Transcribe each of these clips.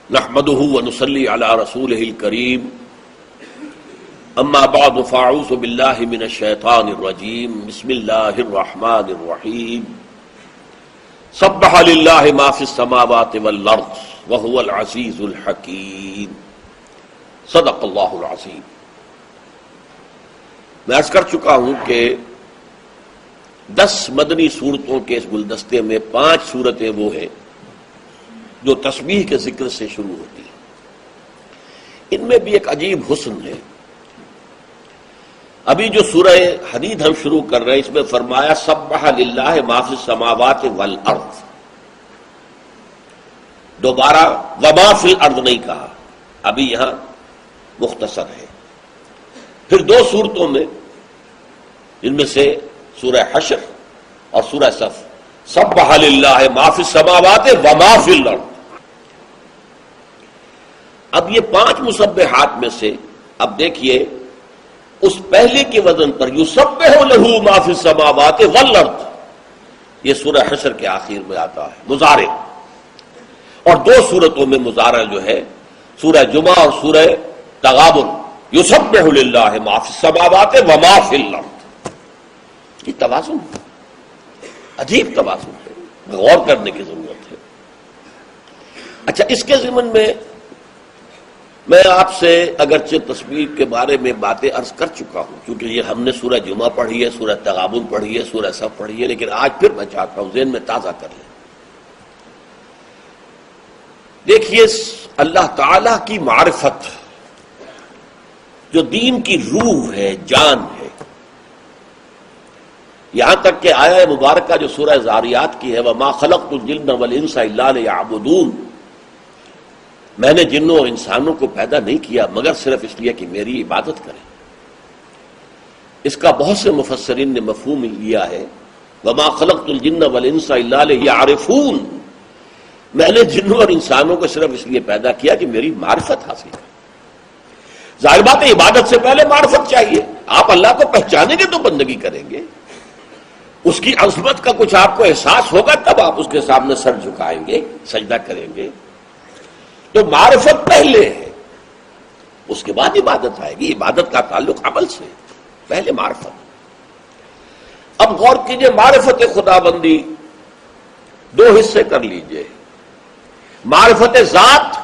نحمده ونصلي على رسوله الكريم اما بعد فاعوذ بالله من الشيطان الرجيم بسم الله الرحمن الرحيم سبح لله ما في السماوات والارض وهو العزيز الحكيم صدق اللہ العظیم۔ میں عرض کر چکا ہوں کہ 10 مدنی صورتوں کے اس گلدستے میں 5 صورتیں وہ ہیں جو تسبیح کے ذکر سے شروع ہوتی ہیں۔ ان میں بھی ایک عجیب حسن ہے۔ ابھی جو سورہ حدید ہم شروع کر رہے ہیں اس میں فرمایا سبح للہ ما فی السماوات والارض، دوبارہ وما فی الارض نہیں کہا، ابھی یہاں مختصر ہے۔ پھر 2 صورتوں میں جن میں سے سورہ حشر اور سورہ صف سبح للہ ما فی السماوات وما فی الارض۔ اب یہ 5 مسبحات میں سے اب دیکھیے اس پہلے کے وزن پر یسبح لہ ما فی السماوات والارض، یہ سورہ حشر کے آخر میں آتا ہے مضارع، اور 2 صورتوں میں مضارع جو ہے سورہ جمعہ اور سورہ تغابن یسبح للہ ما فی السماوات وما فی الارض۔ یہ توازن، عجیب توازن ہے، غور کرنے کی ضرورت ہے۔ اچھا، اس کے ضمن میں آپ سے اگرچہ تسبیح کے بارے میں باتیں عرض کر چکا ہوں، کیونکہ یہ ہم نے سورہ جمعہ پڑھی ہے، سورہ تغابن پڑھی ہے، سورہ صف پڑھی ہے، لیکن آج پھر میں چاہتا ہوں ذہن میں تازہ کر لیں۔ دیکھیے اللہ تعالی کی معرفت جو دین کی روح ہے، جان ہے، یہاں تک کہ آیہ مبارکہ جو سورہ ذاریات کی ہے وَمَا خَلَقْتُ الْجِنَّ وَالْإِنسَ إِلَّا لِيَعْبُدُونَ، میں نے جنوں اور انسانوں کو پیدا نہیں کیا مگر صرف اس لیے کہ میری عبادت کریں۔ اس کا بہت سے مفسرین نے مفہوم لیا ہے وَمَا خَلَقْتُ الْجِنَّ وَالْإِنسَ إِلَّا لِيَعْرِفُونَ، میں نے جنوں اور انسانوں کو صرف اس لیے پیدا کیا کہ میری معرفت حاصل کریں۔ ظاہر بات ہے عبادت سے پہلے معرفت چاہیے، آپ اللہ کو پہچانیں گے تو بندگی کریں گے، اس کی عظمت کا کچھ آپ کو احساس ہوگا تب آپ اس کے سامنے سر جھکائیں گے، سجدہ کریں گے۔ تو معرفت پہلے ہے، اس کے بعد عبادت آئے گی۔ عبادت کا تعلق عمل سے، پہلے معرفت۔ اب غور کیجئے، معرفت خدا بندی 2 حصے کر لیجئے۔ معرفت ذات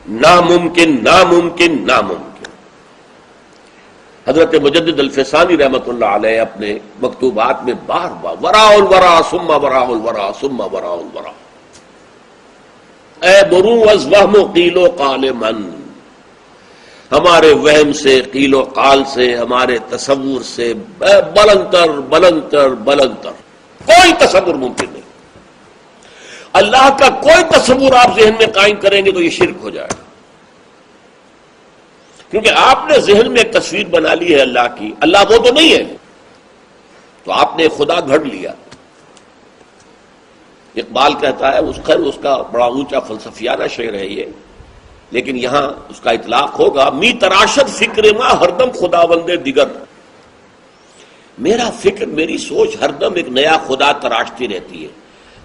ناممکن ناممکن ناممکن۔ حضرت مجدد الفسانی رحمۃ اللہ علیہ اپنے مکتوبات میں بار بار وراء الورا ثم وراء الورا ثم وراء الورا، اے برو از وہم و قیل و قال من، ہمارے وہم سے، قیل و قال سے، ہمارے تصور سے بلندر بلندر بلندر کوئی تصور ممکن نہیں۔ اللہ کا کوئی تصور آپ ذہن میں قائم کریں گے تو یہ شرک ہو جائے گا، کیونکہ آپ نے ذہن میں ایک تصویر بنا لی ہے اللہ کی، اللہ وہ تو نہیں ہے، تو آپ نے خدا گھڑ لیا۔ اقبال کہتا ہے، اس کا بڑا اونچا فلسفیانہ شعر ہے یہ، لیکن یہاں اس کا اطلاق ہوگا می تراشد فکر ما ہردم خدا بندے دیگر، میرا فکر، میری سوچ ہردم ایک نیا خدا تراشتی رہتی ہے۔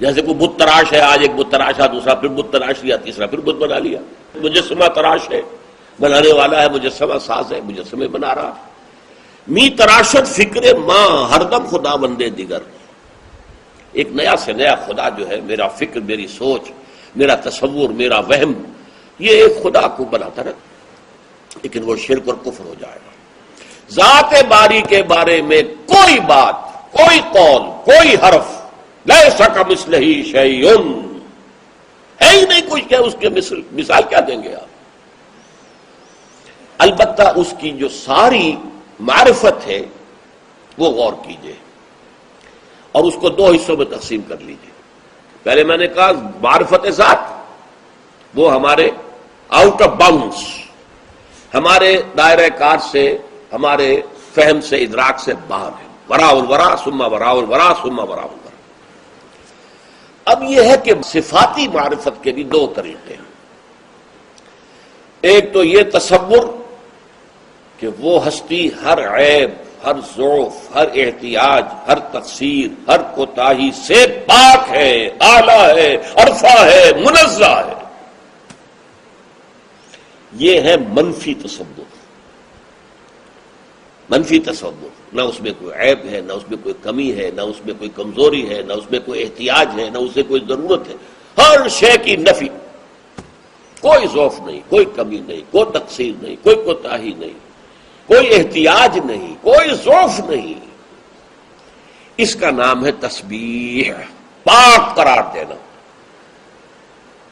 جیسے کوئی بت تراش ہے، آج ایک بت تراشا، دوسرا پھر بت تراش لیا، تیسرا پھر بت بنا لیا۔ مجسمہ تراش ہے، بنانے والا ہے، مجسمہ ساز ہے، مجسمے بنا رہا۔ می تراشد فکر ماں ہردم خدا بندے دیگر، ایک نیا سے نیا خدا جو ہے، میرا فکر، میری سوچ، میرا تصور، میرا وہم، یہ ایک خدا کو بناتا رہتا، لیکن وہ شرک اور کفر ہو جائے گا۔ ذات باری کے بارے میں کوئی بات، کوئی قول، کوئی حرف لیس کمثلہ شیء، ہے ہی نہیں کچھ کہ اس کے مثال کیا دیں گے آپ؟ البتہ اس کی جو ساری معرفت ہے وہ غور کیجئے اور اس کو 2 حصوں میں تقسیم کر لیجئے۔ پہلے میں نے کہا معرفت ذات وہ ہمارے آؤٹ آف باؤنڈس، ہمارے دائرہ کار سے، ہمارے فہم سے، ادراک سے باہر ہے، وراء الورا ثم وراء الورا ثم وراء الورا۔ اب یہ ہے کہ صفاتی معرفت کے بھی 2 طریقے ہیں۔ ایک تو یہ تصور کہ وہ ہستی ہر عیب، ہر ضعف، ہر احتیاج، ہر تقصیر، ہر کوتاہی سے پاک ہے، اعلیٰ ہے، عرفہ ہے، منزہ ہے۔ یہ ہے منفی تصور. منفی تصور، نہ اس میں کوئی عیب ہے، نہ اس میں کوئی کمی ہے، نہ اس میں کوئی کمزوری ہے، نہ اس میں کوئی احتیاج ہے، نہ اسے کوئی ضرورت ہے. ہر شے کی نفی، کوئی ضعف نہیں، کوئی کمی نہیں، کوئی تقصیر نہیں، کوئی کوتاہی نہیں، کوئی احتیاج نہیں، کوئی ضعف نہیں. اس کا نام ہے تسبیح، پاک قرار دینا.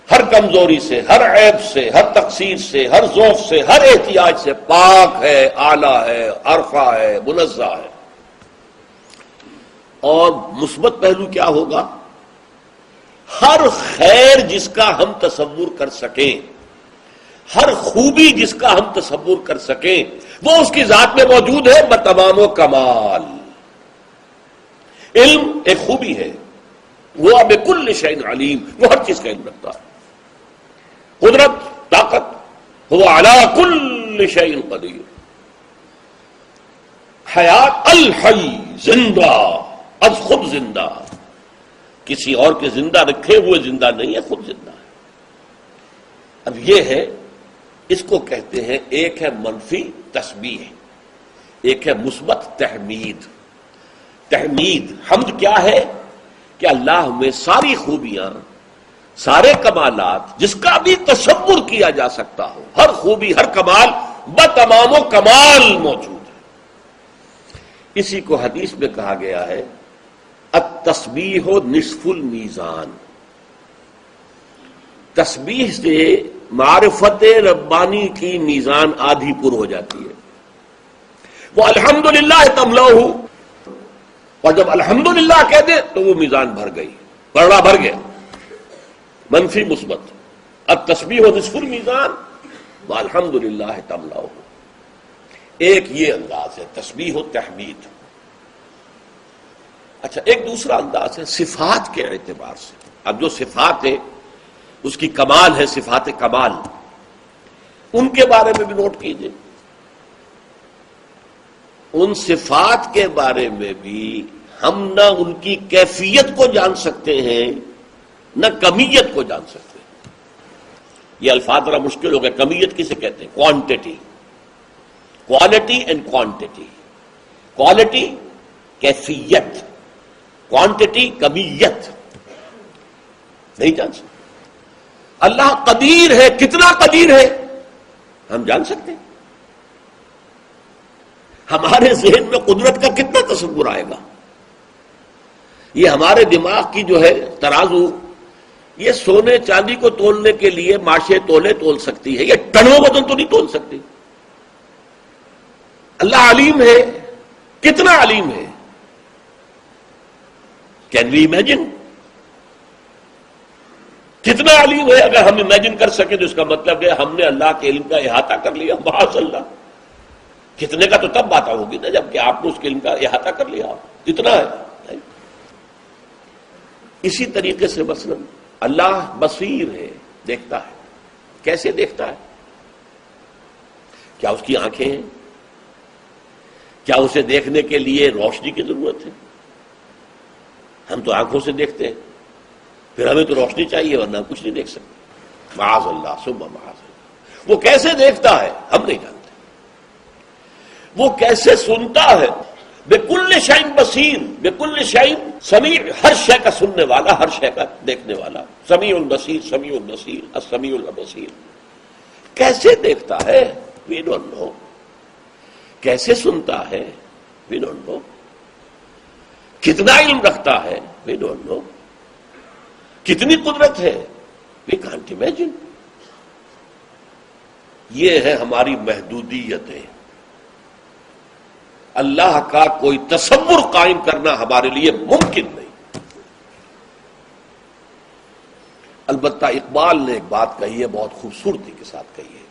ہر کمزوری سے، ہر عیب سے، ہر تقصیر سے، ہر ضعف سے، ہر احتیاج سے پاک ہے، اعلیٰ ہے، عرفہ ہے، منزہ ہے. اور مثبت پہلو کیا ہوگا؟ ہر خیر جس کا ہم تصور کر سکیں، ہر خوبی جس کا ہم تصور کر سکیں، وہ اس کی ذات میں موجود ہے بتمام و کمال. علم ایک خوبی ہے، وہ بکل شیء علیم، وہ ہر چیز کا علم رکھتا ہے. قدرت، طاقت، وہ علی کل شیء قدیر. حیات، الحی، زندہ، از خود زندہ. کسی اور کے زندہ رکھے ہوئے زندہ نہیں ہے، خود زندہ ہے. اب یہ ہے، اس کو کہتے ہیں، ایک ہے منفی تسبیح، ایک ہے مثبت تحمید. تحمید، حمد کیا ہے؟ کہ اللہ میں ساری خوبیاں، سارے کمالات جس کا بھی تصور کیا جا سکتا ہو، ہر خوبی، ہر کمال بتمام و کمال موجود ہے. اسی کو حدیث میں کہا گیا ہے التسبیح نصف المیزان. تسبیح سے معرفت ربانی کی میزان آدھی پر ہو جاتی ہے. وہ الحمدللہ تملأہ، اور جب الحمدللہ کہہ دے تو وہ میزان بھر گئی، پرڑا بھر گیا. منفی مثبت، التسبیح نصف المیزان والحمدللہ تملأہ. ایک یہ انداز ہے تسبیح و تحمید. اچھا، ایک دوسرا انداز ہے صفات کے اعتبار سے. اب جو صفات ہے اس کی کمال ہے، صفات کمال، ان کے بارے میں بھی نوٹ کیجئے. ان صفات کے بارے میں بھی ہم نہ ان کی کیفیت کو جان سکتے ہیں، نہ کمیت کو جان سکتے ہیں. یہ الفاظ ذرا مشکل ہو گئے. کمیت کسے کہتے ہیں؟ Quantity, quality and quantity. Quality کیفیت، کوانٹٹی کمیت. نہیں جان سکتے. اللہ قدیر ہے، کتنا قدیر ہے ہم جان سکتے ہیں؟ ہمارے ذہن میں قدرت کا کتنا تصور آئے گا؟ یہ ہمارے دماغ کی جو ہے ترازو، یہ سونے چاندی کو تولنے کے لیے ماشے تولے تول سکتی ہے، یہ ٹنوں وزن تو نہیں تول سکتی. اللہ علیم ہے، کتنا علیم ہے؟ Can we imagine? کتنا علیم ہے؟ اگر ہم امیجن کر سکیں تو اس کا مطلب ہے ہم نے اللہ کے علم کا احاطہ کر لیا. معاذ اللہ. کتنے کا تو تب بات ہوگی نا جب کہ آپ نے اس کے علم کا احاطہ کر لیا. اتنا ہے. اسی طریقے سے مثلا اللہ بصیر ہے، دیکھتا ہے. کیسے دیکھتا ہے؟ کیا اس کی آنکھیں ہیں؟ کیا اسے دیکھنے کے لیے روشنی کی ضرورت ہے؟ ہم تو آنکھوں سے دیکھتے ہیں، پھر ہمیں تو روشنی چاہیے ورنہ کچھ نہیں دیکھ سکتے. معاذ اللہ ثم معاذ اللہ. وہ کیسے دیکھتا ہے ہم نہیں جانتے. وہ کیسے سنتا ہے؟ بکل شیء بصیر، بکل شیء سمیع، ہر شے کا سننے والا، ہر شے کا دیکھنے والا. سمیع البصیر، سمیع البصیر، السمیع البصیر. کیسے دیکھتا ہے؟ We don't know. کیسے سنتا ہے؟ We don't know. کتنا علم رکھتا ہے؟ We don't know. کتنی قدرت ہے؟ We can't imagine. یہ ہے ہماری محدودیتیں. اللہ کا کوئی تصور قائم کرنا ہمارے لیے ممکن نہیں. البتہ اقبال نے ایک بات کہی ہے، بہت خوبصورتی کے ساتھ کہی ہے.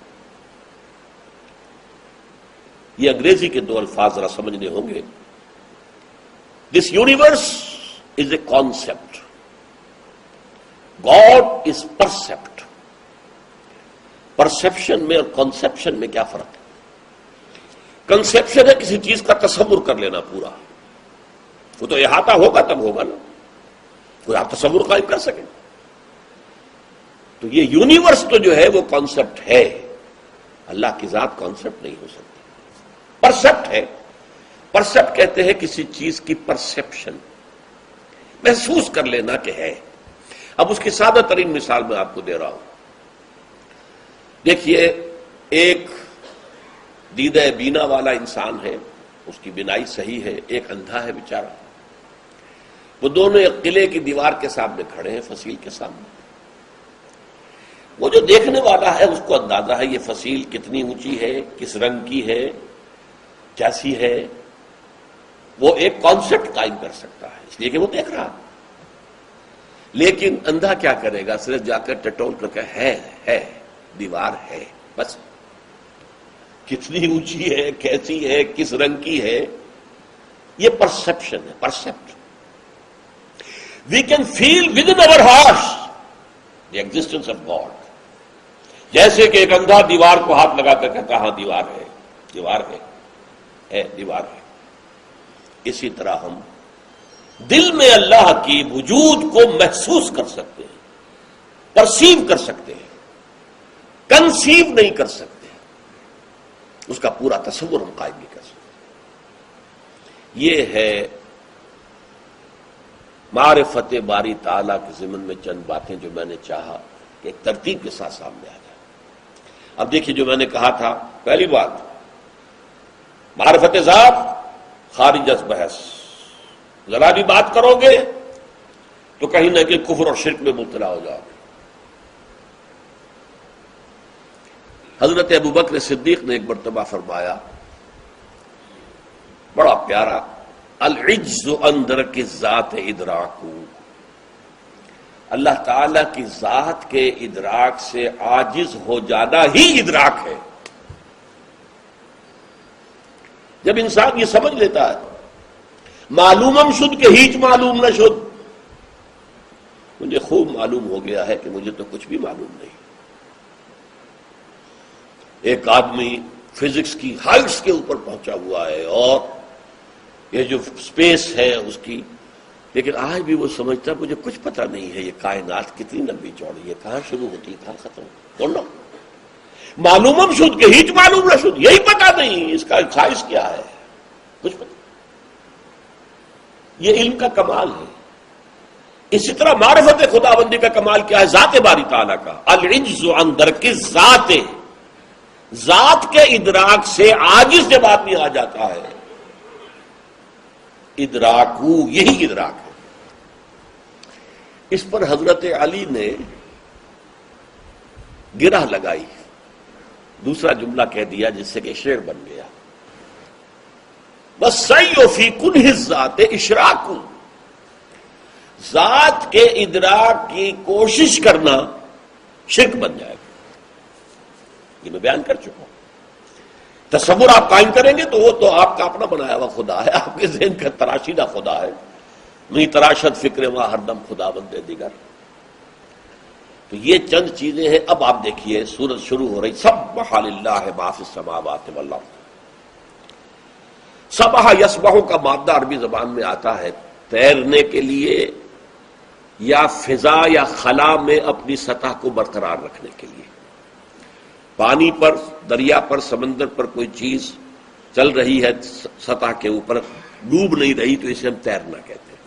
یہ انگریزی کے دو الفاظ ذرا سمجھنے ہوں گے. This universe is a concept, God is percept. Perception میں اور کانسیپشن میں کیا فرق ہے؟ کنسیپشن ہے کسی چیز کا تصور کر لینا پورا، وہ تو احاطہ ہوگا تب ہوگا نا، کوئی آپ تصور قائم کر سکیں. تو یہ یونیورس تو جو ہے وہ کانسیپٹ ہے، اللہ کی ذات کانسیپٹ نہیں ہو سکتی، پرسیپٹ ہے. پرسیپٹ کہتے ہیں کسی چیز کی پرسیپشن، محسوس کر لینا کہ ہے. اب اس کی سادہ ترین مثال میں آپ کو دے رہا ہوں. دیکھیے، ایک دیدہ بینا والا انسان ہے، اس کی بینائی صحیح ہے، ایک اندھا ہے بیچارہ. وہ دونوں ایک قلعے کی دیوار کے سامنے کھڑے ہیں، فصیل کے سامنے. وہ جو دیکھنے والا ہے اس کو اندازہ ہے یہ فصیل کتنی اونچی ہے، کس رنگ کی ہے، کیسی ہے. وہ ایک کانسیپٹ قائم کر سکتا ہے اس لیے کہ وہ دیکھ رہا. لیکن اندھا کیا کرے گا؟ صرف جا کر ٹٹول کر کے ہے دیوار ہے بس. کتنی اونچی ہے، کیسی ہے، کس رنگ کی ہے، یہ پرسپشن ہے، percept. We can feel within our hearts the existence of God. جیسے کہ ایک اندھا دیوار کو ہاتھ لگا کر کہتا ہاں دیوار ہے، دیوار ہے، دیوار ہے. اسی طرح ہم دل میں اللہ کی وجود کو محسوس کر سکتے ہیں، پرسیو کر سکتے ہیں، کنسیو نہیں کر سکتے، اس کا پورا تصور ہم قائم نہیں کر سکتے. یہ ہے معرفت باری تعالیٰ کے ضمن میں چند باتیں جو میں نے چاہا کہ ایک ترتیب کے ساتھ سامنے آ جائے. اب دیکھیے، جو میں نے کہا تھا، پہلی بات معرفت ذات خارج از بحث. ذرا بھی بات کرو گے تو کہیں نہ کہ کفر اور شرک میں مبتلا ہو جاؤ گے. حضرت ابوبکر صدیق نے ایک مرتبہ فرمایا، بڑا پیارا، العجز عن درک الذات ادراک. اللہ تعالی کی ذات کے ادراک سے عاجز ہو جانا ہی ادراک ہے. جب انسان یہ سمجھ لیتا ہے معلومم شد کہ ہیچ معلوم نہ شد، مجھے خوب معلوم ہو گیا ہے کہ مجھے تو کچھ بھی معلوم نہیں. ایک آدمی فزکس کی ہائٹس کے اوپر پہنچا ہوا ہے اور یہ جو اسپیس ہے اس کی، لیکن آج بھی وہ سمجھتا ہے مجھے کچھ پتہ نہیں ہے یہ کائنات کتنی لمبی چوڑی ہے، کہاں شروع ہوتی ہے کہاں ختم ہوتی. معلومم شد کہ ہیچ معلوم نہ شد، یہی پتہ نہیں اس کا خواہش کیا ہے، کچھ پتہ. یہ علم کا کمال ہے. اسی طرح معرفت خداوندی کا کمال کیا ہے؟ ذات باری تعالیٰ کا. العجز عن درک الذات، ذات کے ادراک سے عاجز جب آدمی آ جاتا ہے، ادراکو، یہی ادراک ہے. اس پر حضرت علی نے گرہ لگائی، دوسرا جملہ کہہ دیا جس سے کہ شعر بن گیا. وَالسَّعْيُ فِي كُنْهِ الذَّاتِ إِشْرَاكُ، ذات کے ادراک کی کوشش کرنا شرک بن جائے گا. یہ میں بیان کر چکا ہوں. تصور آپ قائم کریں گے تو وہ تو آپ کا اپنا بنایا ہوا خدا ہے، آپ کے ذہن کا تراشیدہ خدا ہے. نہیں تراشد فکر ماں ہر دم خدا بندے دیگر. تو یہ چند چیزیں ہیں. اب آپ دیکھیے سورت شروع ہو رہی، سبح للہ ما فی السماوات والارض. سبح یسبح کا مادہ عربی زبان میں آتا ہے تیرنے کے لیے یا فضا یا خلا میں اپنی سطح کو برقرار رکھنے کے لیے. پانی پر، دریا پر، سمندر پر کوئی چیز چل رہی ہے سطح کے اوپر، ڈوب نہیں رہی تو اسے ہم تیرنا کہتے ہیں.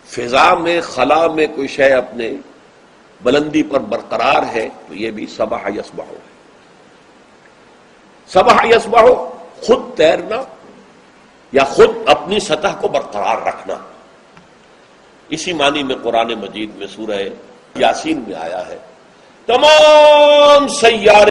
فضا میں، خلا میں کوئی شے اپنے بلندی پر برقرار ہے تو یہ بھی سبح یسبح ہے. سبح یسبح خود تیرنا یا خود اپنی سطح کو برقرار رکھنا. اسی معنی میں قرآن مجید میں سورہ یاسین میں آیا ہے تمام سیارے